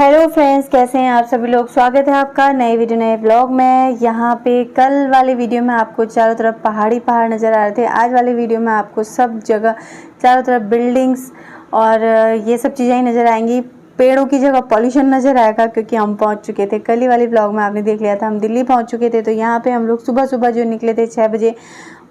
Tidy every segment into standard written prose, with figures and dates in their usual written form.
Hello friends, कैसे हैं आप सभी लोग। स्वागत है आपका नए वीडियो नए ब्लॉग में। यहाँ पे कल वाले वीडियो में आपको चारों तरफ पहाड़ नज़र आ रहे थे। आज वाले वीडियो में आपको सब जगह चारों तरफ बिल्डिंग्स और ये सब चीज़ें ही नज़र आएंगी। पेड़ों की जगह पॉल्यूशन नज़र आएगा क्योंकि हम पहुँच चुके थे। कल ही वाले ब्लॉग में आपने देख लिया था, हम दिल्ली पहुँच चुके थे। तो यहाँ पर हम लोग सुबह सुबह जो निकले थे 6 बजे,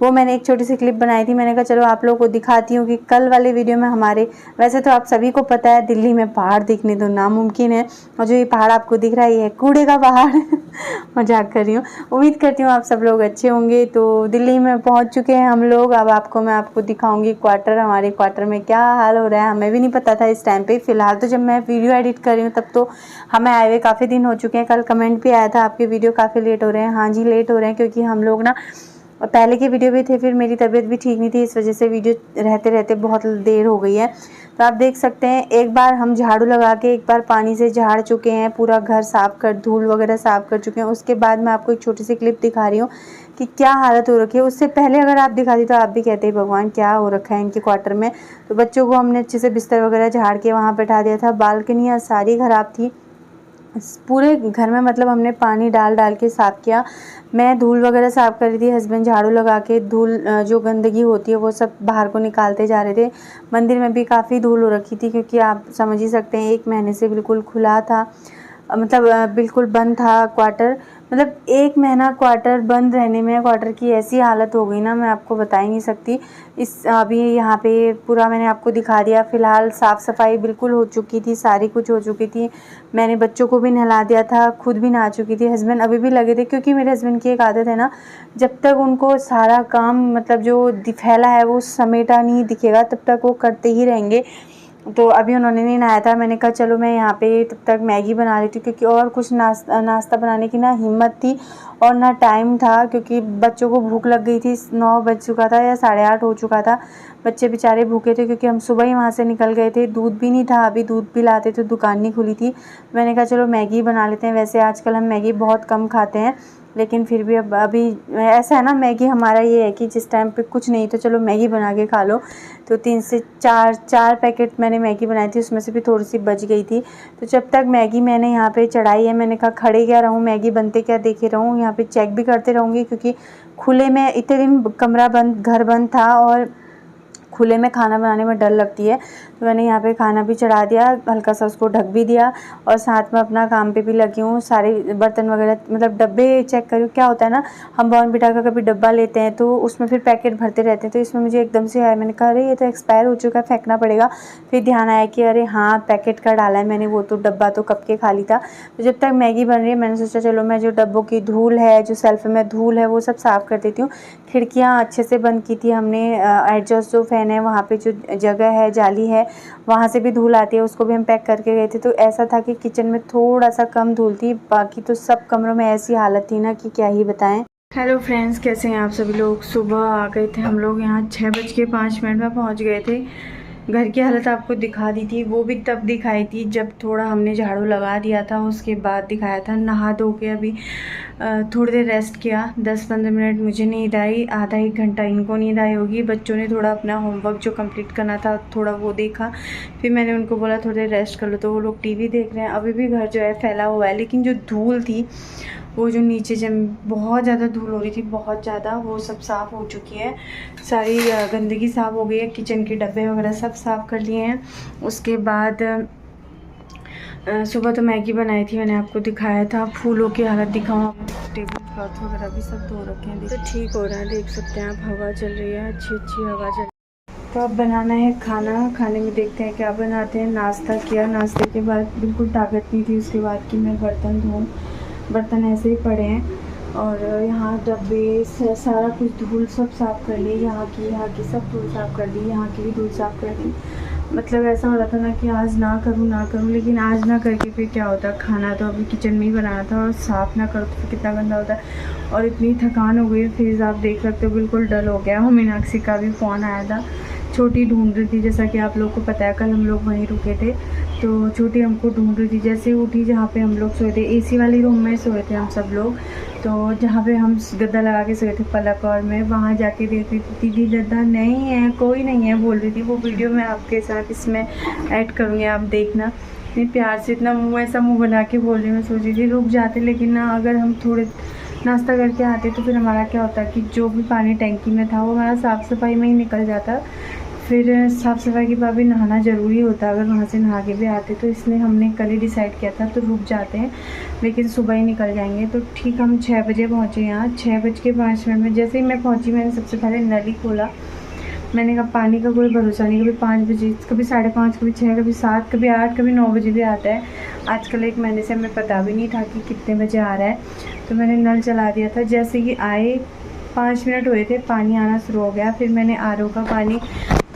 वो मैंने एक छोटी सी क्लिप बनाई थी। मैंने कहा चलो आप लोगों को दिखाती हूँ कि कल वाले वीडियो में हमारे, वैसे तो आप सभी को पता है दिल्ली में पहाड़ दिखने तो नामुमकिन है, और जो ये पहाड़ आपको दिख रहा है ये है कूड़े का पहाड़ मजाक कर रही हूँ। उम्मीद करती हूँ आप सब लोग अच्छे होंगे। तो दिल्ली में पहुँच चुके हैं हम लोग। अब मैं आपको दिखाऊंगी क्वार्टर, हमारे क्वार्टर में क्या हाल हो रहा है। हमें भी नहीं पता था इस टाइम पे। फिलहाल तो जब मैं वीडियो एडिट कर रही हूँ तब तो हमें आए हुए काफ़ी दिन हो चुके हैं। कल कमेंट भी आया था आपके वीडियो काफ़ी लेट हो रहे हैं। हाँ जी, लेट हो रहे हैं क्योंकि हम लोग ना पहले के वीडियो भी थे, फिर मेरी तबीयत भी ठीक नहीं थी, इस वजह से वीडियो रहते रहते बहुत देर हो गई है। तो आप देख सकते हैं, एक बार हम झाड़ू लगा के एक बार पानी से झाड़ चुके हैं, पूरा घर साफ़ कर, धूल वगैरह साफ़ कर चुके हैं। उसके बाद मैं आपको एक छोटी सी क्लिप दिखा रही हूँ कि क्या हालत हो रखी है। उससे पहले अगर आप दिखाती तो आप भी कहते भगवान क्या हो रखा है इनके क्वार्टर में। तो बच्चों को हमने अच्छे से बिस्तर वगैरह झाड़ के वहाँ बैठा दिया था। बालकनियाँ सारी ख़राब थी पूरे घर में, मतलब हमने पानी डाल डाल के साफ़ किया। मैं धूल वगैरह साफ़ कर रही थी, हस्बैंड झाड़ू लगा के धूल जो गंदगी होती है वो सब बाहर को निकालते जा रहे थे। मंदिर में भी काफ़ी धूल हो रखी थी क्योंकि आप समझ ही सकते हैं 1 महीने से बिल्कुल खुला था, मतलब बिल्कुल बंद था क्वार्टर। मतलब 1 महीना क्वार्टर बंद रहने में क्वार्टर की ऐसी हालत हो गई ना, मैं आपको बता ही नहीं सकती। इस अभी यहाँ पे पूरा मैंने आपको दिखा दिया। फ़िलहाल साफ़ सफाई बिल्कुल हो चुकी थी, सारी कुछ हो चुकी थी। मैंने बच्चों को भी नहला दिया था, खुद भी नहा चुकी थी। हस्बैंड अभी भी लगे थे क्योंकि मेरे हस्बैंड की एक आदत है ना, जब तक उनको सारा काम मतलब जो फैला है वो समेटा नहीं दिखेगा तब तक वो करते ही रहेंगे। तो अभी उन्होंने नहीं नहाया था। मैंने कहा चलो मैं यहाँ पे तब तक मैगी बना लेती हूँ क्योंकि और कुछ नाश्ता बनाने की ना हिम्मत थी और ना टाइम था, क्योंकि बच्चों को भूख लग गई थी। 9 बज चुका था या 8:30 हो चुका था। बच्चे बेचारे भूखे थे क्योंकि हम सुबह ही वहाँ से निकल गए थे। दूध भी नहीं था, अभी दूध भी लाते तो दुकान नहीं खुली थी। मैंने कहा चलो मैगी बना लेते हैं। वैसे आजकल हम मैगी बहुत कम खाते हैं, लेकिन फिर भी अब अभी ऐसा है ना, मैगी हमारा ये है कि जिस टाइम पे कुछ नहीं तो चलो मैगी बना के खा लो। तो 3 से 4 पैकेट मैंने मैगी बनाई थी, उसमें से भी थोड़ी सी बच गई थी। तो जब तक मैगी मैंने यहाँ पे चढ़ाई है, मैंने कहा खड़े क्या रहूँ, मैगी बनते क्या देखे रहूँ। यहाँ पे चेक भी करते रहूँगी क्योंकि खुले में इतने दिन कमरा बंद, घर बंद था और खुले में खाना बनाने में डर लगती है। तो मैंने यहाँ पे खाना भी चढ़ा दिया, हल्का सा उसको ढक भी दिया और साथ में अपना काम पे भी लगी हूँ। सारे बर्तन वगैरह मतलब डब्बे चेक करूँ। क्या होता है ना, हम बॉर्नविटा का कभी डब्बा लेते हैं तो उसमें फिर पैकेट भरते रहते हैं। तो इसमें मुझे एकदम से आया, मैंने कहा अरे ये तो एक्सपायर हो चुका है, फेंकना पड़ेगा। फिर ध्यान आया कि अरे हाँ, पैकेट का डाला है मैंने, वो तो डब्बा तो कब के खाली था। तो जब तक मैगी बन रही है मैंने सोचा चलो मैं जो डब्बों की धूल है, जो सेल्फ में धूल है वो सब साफ़ कर देती हूँ। खिड़कियाँ अच्छे से बंद की थी हमने। एडजस्ट जो फ़ैन है वहाँ पे जो जगह है, जाली है, वहाँ से भी धूल आती है, उसको भी हम पैक करके गए थे। तो ऐसा था कि किचन में थोड़ा सा कम धूल थी, बाकी तो सब कमरों में ऐसी हालत थी ना कि क्या ही बताएं। हेलो फ्रेंड्स, कैसे हैं आप सभी लोग। सुबह आ गए थे हम लोग यहाँ, 6:05 में पहुँच गए थे। घर की हालत आपको दिखा दी थी, वो भी तब दिखाई थी जब थोड़ा हमने झाड़ू लगा दिया था, उसके बाद दिखाया था। नहा धो के अभी थोड़ी देर रेस्ट किया, 10-15 मिनट मुझे नींद आई, आधा 1 घंटा इनको नींद आई होगी। बच्चों ने थोड़ा अपना होमवर्क जो कंप्लीट करना था थोड़ा वो देखा, फिर मैंने उनको बोला थोड़ी देर रेस्ट कर लो, तो वो लोग टीवी देख रहे हैं। अभी भी घर जो है फैला हुआ है, लेकिन जो धूल थी वो जो नीचे जम बहुत ज़्यादा धूल हो रही थी, बहुत ज़्यादा, वो सब साफ़ हो चुकी है। सारी गंदगी साफ़ हो गई है, किचन के डब्बे वगैरह सब साफ़ कर लिए हैं। उसके बाद सुबह तो मैगी बनाई थी, मैंने आपको दिखाया था। फूलों की हालत दिखाऊँ, टेबल क्लॉथ वगैरह भी सब धो रखे हैं। तो ठीक हो रहा है, देख सकते हैं आप, हवा चल रही है, अच्छी हवा चल रही है। तो अब बनाना है खाना। खाने में देखते हैं क्या बनाते हैं। नाश्ता किया, नाश्ते के बाद बिल्कुल ताकत नहीं थी उसके बाद कि मैं बर्तन धोऊँ। बर्तन ऐसे ही पड़े हैं और यहाँ डब्बे सारा कुछ धूल सब साफ़ कर ली। यहाँ की सब धूल साफ़ कर दी, यहाँ की भी धूल साफ़ कर दी। मतलब ऐसा हो रहा था ना कि आज ना करूँ, लेकिन आज ना करके फिर क्या होता। खाना तो अभी किचन में ही बनाना था और साफ़ ना करो तो फिर कितना गंदा होता है। और इतनी थकान हो गई, फेस आप देख सकते हो बिल्कुल डल हो गया। मीनाक्षी का भी फ़ोन आया था, छोटी ढूंढ रही थी, जैसा कि आप लोग को पता है कल हम लोग वहीं रुके थे। तो छोटी हमको ढूंढ रही थी, जैसे उठी जहाँ पे हम लोग सोए थे, एसी वाली रूम में सोए थे हम सब लोग। तो जहाँ पे हम गद्दा लगा के सोए थे पलक और मैं, वहाँ जाके देख रही थी दीदी गद्दा नहीं है, कोई नहीं है बोल रही थी। वो वीडियो मैं आपके साथ इसमें ऐड करूँगी, आप देखना। इतनी प्यार से इतना मुँह ऐसा मुँह बना के बोल रही, मैं सोच रही थी रुक जाते, लेकिन ना अगर हम थोड़े नाश्ता करके आते तो फिर हमारा क्या होता कि जो भी पानी टैंकी में था वो हमारा साफ़ सफाई में ही निकल जाता। फिर साफ़ सफाई के बाद भी नहाना ज़रूरी होता, अगर वहाँ से नहा के भी आते तो इसलिए हमने कल ही डिसाइड किया था तो रुक जाते हैं, लेकिन सुबह ही निकल जाएंगे। तो ठीक हम 6 बजे पहुँचे यहाँ। 6:05 में जैसे ही मैं पहुँची मैंने सबसे पहले नल ही खोला। मैंने कहा पानी का कोई भरोसा नहीं, कभी 5 बजे, कभी 5:30, कभी 6, कभी 7, कभी 8, कभी 9 बजे भी आता है। आजकल 1 महीने से हमें पता भी नहीं था कि कितने बजे आ रहा है, तो मैंने नल चला दिया था। जैसे कि आए 5 मिनट हुए थे पानी आना शुरू हो गया। फिर मैंने RO का पानी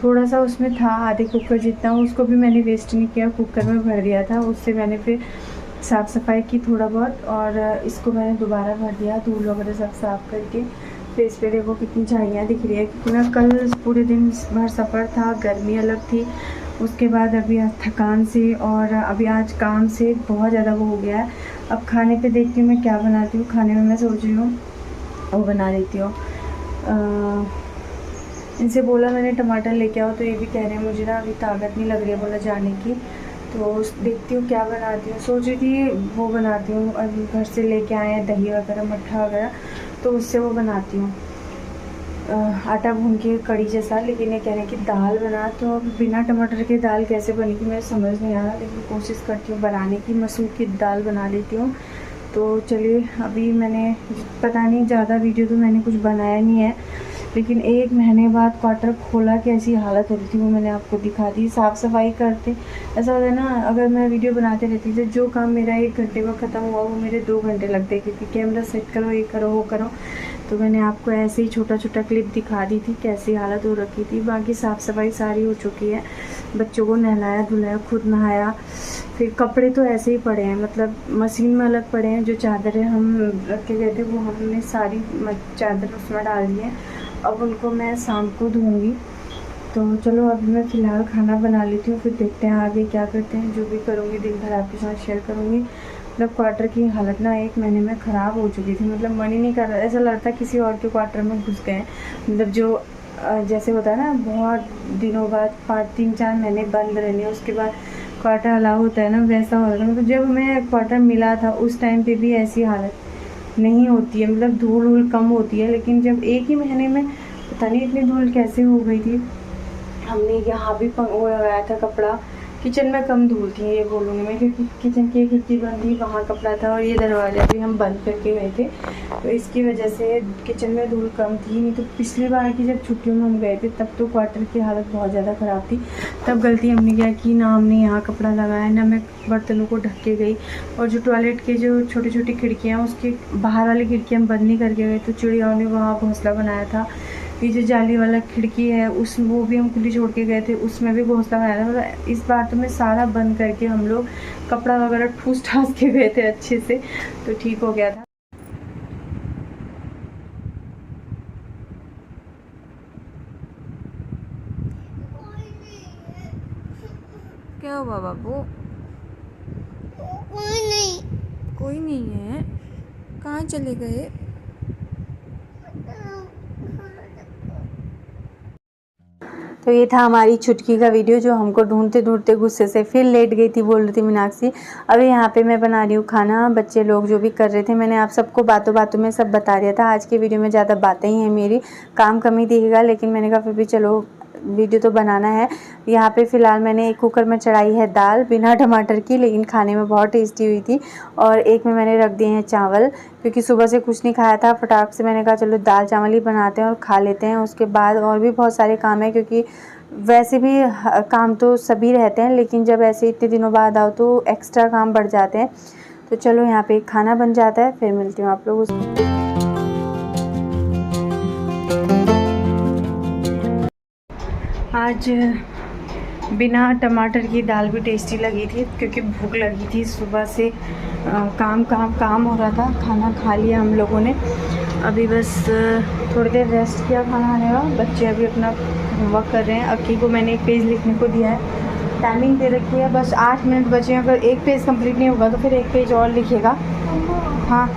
थोड़ा सा उसमें था, आधे कुकर जितना, उसको भी मैंने वेस्ट नहीं किया, कुकर में भर दिया था। उससे मैंने फिर साफ़ सफाई की थोड़ा बहुत, और इसको मैंने दोबारा भर दिया धूल वगैरह सब साफ़ करके। फेस पे देखो कितनी झाइयाँ दिख रही है, क्योंकि ना कल पूरे दिन भर सफ़र था, गर्मी अलग थी, उसके बाद अभी थकान से और अभी आज काम से बहुत ज़्यादा वो हो गया है। अब खाने पे देखती हूँ मैं क्या बनाती हूँ। खाने में मैं सोच रही हूँ वो बना देती हूँ। इनसे बोला मैंने टमाटर लेके आओ, तो ये भी कह रहे हैं मुझे ना अभी ताकत नहीं लग रही है बोला जाने की, तो देखती हूँ क्या बनाती हूँ। सोच रही थी वो बनाती हूँ, अभी घर से लेके आए हैं दही वगैरह मट्ठा वगैरह, तो उससे वो बनाती हूँ आटा भून के कड़ी जैसा। लेकिन ये कह रहे हैं कि दाल बना, तो बिना टमाटर के दाल कैसे बनेगी मेरे समझ नहीं आ रहा, लेकिन कोशिश करती हूँ बनाने की। मसूर की दाल बना लेती हूँ। तो चलिए, अभी मैंने पता नहीं ज़्यादा वीडियो तो मैंने कुछ बनाया नहीं है, लेकिन 1 महीने बाद क्वार्टर खोला कि ऐसी हालत हो रही थी वो मैंने आपको दिखा दी। साफ़ सफाई करते ऐसा होता है ना, अगर मैं वीडियो बनाते रहती तो जो काम मेरा 1 घंटे में ख़त्म हुआ वो मेरे 2 घंटे लगते, क्योंकि कैमरा सेट करो, ये करो वो करो। तो मैंने आपको ऐसे ही छोटा छोटा क्लिप दिखा दी थी कैसी हालत हो रखी थी। बाकी साफ़ सफाई सारी हो चुकी है, बच्चों को नहलाया धुलाया, खुद नहाया। फिर कपड़े तो ऐसे ही पड़े हैं, मतलब मशीन में अलग पड़े हैं। जो चादरें हम रख के गए थे वो हमने सारी चादर उसमें डाल दी हैं, अब उनको मैं शाम को धोऊंगी। तो चलो अभी मैं फ़िलहाल खाना बना लेती हूँ, फिर देखते हैं आगे क्या करते हैं। जो भी करूँगी दिन भर आपके साथ शेयर करूँगी। मतलब क्वार्टर की हालत ना 1 महीने में ख़राब हो चुकी थी, मतलब मन ही नहीं कर रहा, ऐसा लगता किसी और के क्वार्टर में घुस गए। मतलब जो जैसे होता है ना बहुत दिनों बाद 3-4 महीने बंद रहने, उसके बाद क्वार्टर अलाउ होता है ना, वैसा हो रहा था। मतलब जब मैं क्वार्टर मिला था उस टाइम पे भी ऐसी हालत नहीं होती है, मतलब धूल वूल कम होती है, लेकिन जब 1 ही महीने में पता नहीं इतनी धूल कैसे हो गई थी। हमने यहाँ भी वो लगाया था कपड़ा, किचन में कम धूल थी ये बोलूँगी मैं, क्योंकि किचन की खिड़की बंद थी, वहाँ कपड़ा था, और ये दरवाज़ा भी हम बंद करके गए थे, तो इसकी वजह से किचन में धूल कम थी। नहीं तो पिछली बार की जब छुट्टियों में हम गए थे तब तो क्वार्टर की हालत बहुत ज़्यादा ख़राब थी। तब गलती हमने क्या की ना, हमने यहाँ कपड़ा लगाया ना, मैं बर्तनों को ढक के गई, और जो टॉयलेट के जो छोटी छोटी खिड़कियाँ उसकी बाहर वाली खिड़कियाँ बंद नहीं करके गए, तो चिड़ियाओं ने वहाँ घोंसला बनाया था। ये जो जाली वाला खिड़की है उस वो भी हम खुली छोड़ के गए थे, उसमें भी घोंसला बनाया था। मतलब इस बार तो मैं सारा बंद करके हम लोग कपड़ा वगैरह ठूस ठास के गए थे अच्छे से, तो ठीक हो गया था। क्या हुआ बाबू? कोई नहीं है। कहाँ चले गए? तो ये था हमारी छुटकी का वीडियो, जो हमको ढूंढते ढूंढते गुस्से से फिर लेट गई थी, बोल रही थी मीनाक्षी। अभी यहाँ पे मैं बना रही हूँ खाना, बच्चे लोग जो भी कर रहे थे मैंने आप सबको बातों बातों में सब बता दिया था। आज की वीडियो में ज़्यादा बातें ही हैं मेरी, काम कम ही दिखेगा, लेकिन मैंने कहा फिर भी चलो वीडियो तो बनाना है। यहाँ पे फ़िलहाल मैंने एक कुकर में चढ़ाई है दाल बिना टमाटर की, लेकिन खाने में बहुत टेस्टी हुई थी। और एक में मैंने रख दिए हैं चावल, क्योंकि सुबह से कुछ नहीं खाया था, फटाक से मैंने कहा चलो दाल चावल ही बनाते हैं और खा लेते हैं। उसके बाद और भी बहुत सारे काम हैं, क्योंकि वैसे भी काम तो सभी रहते हैं, लेकिन जब ऐसे इतने दिनों बाद आओ तो एक्स्ट्रा काम बढ़ जाते हैं। तो चलो यहाँ पे खाना बन जाता है, फिर मिलती हूँ आप लोगों से। आज बिना टमाटर की दाल भी टेस्टी लगी थी, क्योंकि भूख लगी थी सुबह से, काम हो रहा था। खाना खा लिया हम लोगों ने, अभी बस थोड़ी देर रेस्ट किया खाना खाने का। बच्चे अभी अपना होमवर्क कर रहे हैं। अक्की को मैंने 1 पेज लिखने को दिया है, टाइमिंग दे रखी है, बस 8 मिनट बचे। अगर 1 पेज कंप्लीट नहीं होगा तो फिर 1 पेज और लिखेगा। हाँ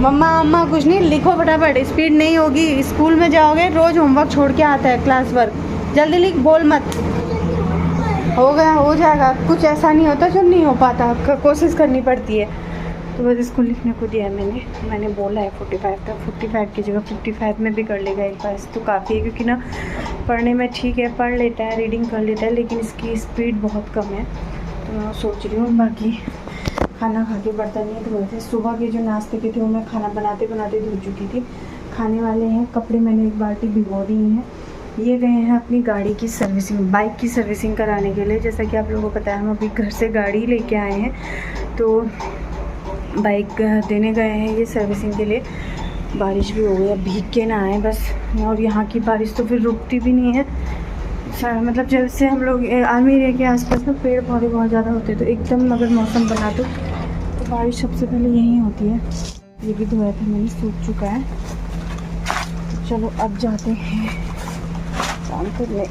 मम्मा कुछ नहीं, लिखो फटाफट, स्पीड नहीं होगी। स्कूल में जाओगे रोज़ होमवर्क छोड़ के आता है, क्लास वर्क, जल्दी लिख, बोल मत। हो गया, हो जाएगा। कुछ ऐसा नहीं होता जो नहीं हो पाता, कोशिश करनी पड़ती है। तो बस इसको लिखने को दिया है मैंने बोला है 45 तक, 45 की जगह 55 में भी कर लेगा एक बार तो काफ़ी है, क्योंकि ना पढ़ने में ठीक है, पढ़ लेता है, रीडिंग कर लेता है, लेकिन इसकी स्पीड बहुत कम है। तो मैं सोच रही हूँ बाकी खाना खा के बर्तन नहीं धोए थे। सुबह के जो नाश्ते के थे वो मैं खाना बनाते बनाते धो चुकी थी। खाने वाले हैं कपड़े, मैंने एक बाल्टी भिगो दी हैं। ये गए हैं अपनी गाड़ी की सर्विसिंग, बाइक की सर्विसिंग कराने के लिए। जैसा कि आप लोगों को पता है, हम अभी घर से गाड़ी लेके आए हैं, तो बाइक देने गए हैं ये सर्विसिंग के लिए। बारिश भी हो गई, अब भीग के ना आए बस। और यहाँ की बारिश तो फिर रुकती भी नहीं है। मतलब जब से हम लोग आर्मी एरिया के आसपास ना पेड़ पौधे बहुत ज़्यादा होते हैं, तो एकदम अगर मौसम बना तो बारिश सबसे पहले यहीं होती है। ये भी धोया था मैंने, सूख चुका है। तो चलो अब जाते हैं काम करने।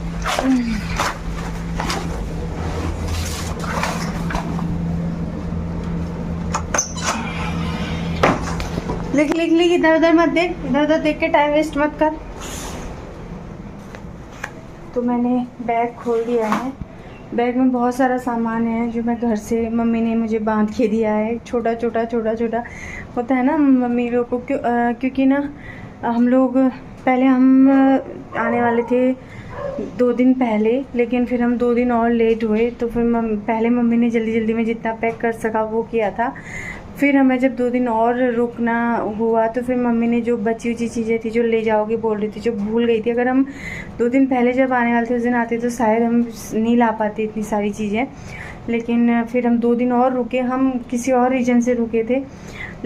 लिख लिख लिख, इधर उधर मत देख, इधर उधर देख के टाइम वेस्ट मत कर। तो मैंने बैग खोल दिया है। बैग में बहुत सारा सामान है जो मैं घर से मम्मी ने मुझे बांध के दिया है। छोटा छोटा होता है ना मम्मी लोग को, क्योंकि ना हम लोग पहले हम आने वाले थे 2 दिन पहले, लेकिन फिर हम 2 दिन और लेट हुए। तो फिर पहले मम्मी ने जल्दी जल्दी में जितना पैक कर सका वो किया था। फिर हमें जब 2 दिन और रुकना हुआ तो फिर मम्मी ने जो बची हुई चीज़ें थी जो ले जाओगे बोल रही थी, जो भूल गई थी। अगर हम 2 दिन पहले जब आने वाले थे उस दिन आते तो शायद हम नहीं ला पाते इतनी सारी चीज़ें। लेकिन फिर हम 2 दिन और रुके, हम किसी और रीजन से रुके थे,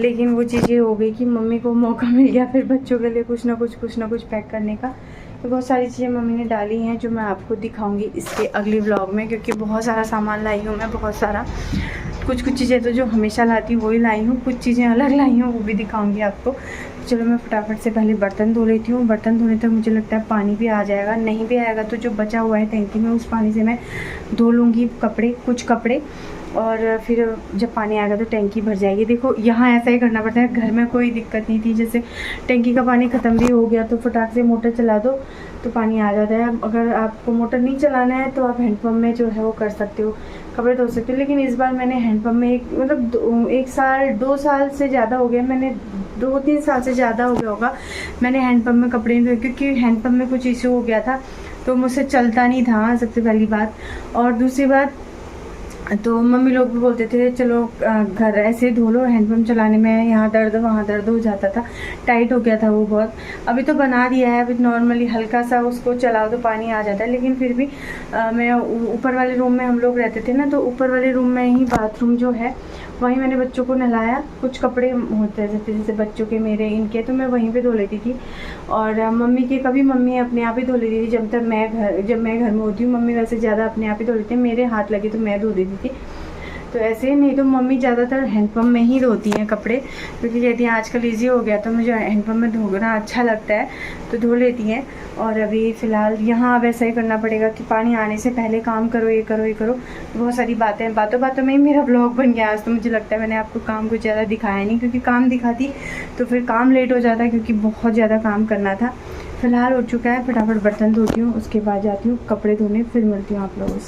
लेकिन वो चीज़ें हो गई कि मम्मी को मौका मिल गया फिर बच्चों के लिए कुछ ना कुछ पैक करने का। तो बहुत सारी चीज़ें मम्मी ने डाली हैं जो मैं आपको दिखाऊंगी इसके अगले व्लॉग में, क्योंकि बहुत सारा सामान लाई हूँ मैं, बहुत सारा। कुछ चीज़ें तो जो हमेशा लाती हूँ वही लाई हूँ, कुछ चीज़ें अलग लाई हूँ, वो भी दिखाऊंगी आपको। चलो मैं फटाफट से पहले बर्तन धो लेती हूँ। बर्तन धोने तक मुझे लगता है पानी भी आ जाएगा, नहीं भी आएगा तो जो बचा हुआ है टैंकी में उस पानी से मैं धो लूँगी कुछ कपड़े, और फिर जब पानी आएगा तो टैंकी भर जाएगी। देखो यहाँ ऐसा ही करना पड़ता है, घर में कोई दिक्कत नहीं थी। जैसे टैंकी का पानी ख़त्म भी हो गया तो फटाक से मोटर चला दो तो पानी आ जाता है। अगर आपको मोटर नहीं चलाना है तो आप हैंडपम्प में जो है वो कर सकते हो, कपड़े धो सकते हो। लेकिन इस बार मैंने हैंडपम्प में 1 साल 2 साल से ज़्यादा हो गया, मैंने 2-3 साल से ज़्यादा हो गया होगा मैंने हैंडपम्प में कपड़े नहीं धोए, क्योंकि हैंडपम्प में कुछ इशू हो गया था तो मुझसे चलता नहीं था, सबसे पहली बात। और दूसरी बात, तो मम्मी लोग भी बोलते थे चलो घर ऐसे धो लो, हैंडपम्प चलाने में यहाँ दर्द वहाँ दर्द हो जाता था, टाइट हो गया था वो बहुत। अभी तो बना दिया है, अभी नॉर्मली हल्का सा उसको चलाओ तो पानी आ जाता है। लेकिन फिर भी मैं ऊपर वाले रूम में हम लोग रहते थे ना, तो ऊपर वाले रूम में ही बाथरूम जो है वहीं मैंने बच्चों को नहलाया। कुछ कपड़े होते हैं जैसे बच्चों के, मेरे, इनके, तो मैं वहीं पे धो लेती थी। और मम्मी के कभी मम्मी अपने आप ही धो लेती थी। जब मैं घर में होती हूँ, मम्मी वैसे ज़्यादा अपने आप ही धो लेती है, मेरे हाथ लगे तो मैं धो देती थी। तो ऐसे नहीं तो मम्मी ज़्यादातर हैंडपम्प में ही धोती हैं कपड़े, क्योंकि कहती हैं आजकल ईजी हो गया तो मुझे हैंडपम्प में धोना अच्छा लगता है, तो धो लेती हैं। और अभी फ़िलहाल यहाँ अब ऐसा ही करना पड़ेगा कि पानी आने से पहले काम करो, ये करो। बहुत सारी बातें, बातों में ही मेरा ब्लॉग बन गया आज। तो मुझे लगता है मैंने आपको काम कुछ ज़्यादा दिखाया नहीं, क्योंकि काम दिखाती तो फिर काम लेट हो जाता, क्योंकि बहुत ज़्यादा काम करना था। फ़िलहाल हो चुका है, फटाफट बर्तन धोती हूँ, उसके बाद जाती हूँ कपड़े धोने, फिर मिलती हूँ आप लोगों से।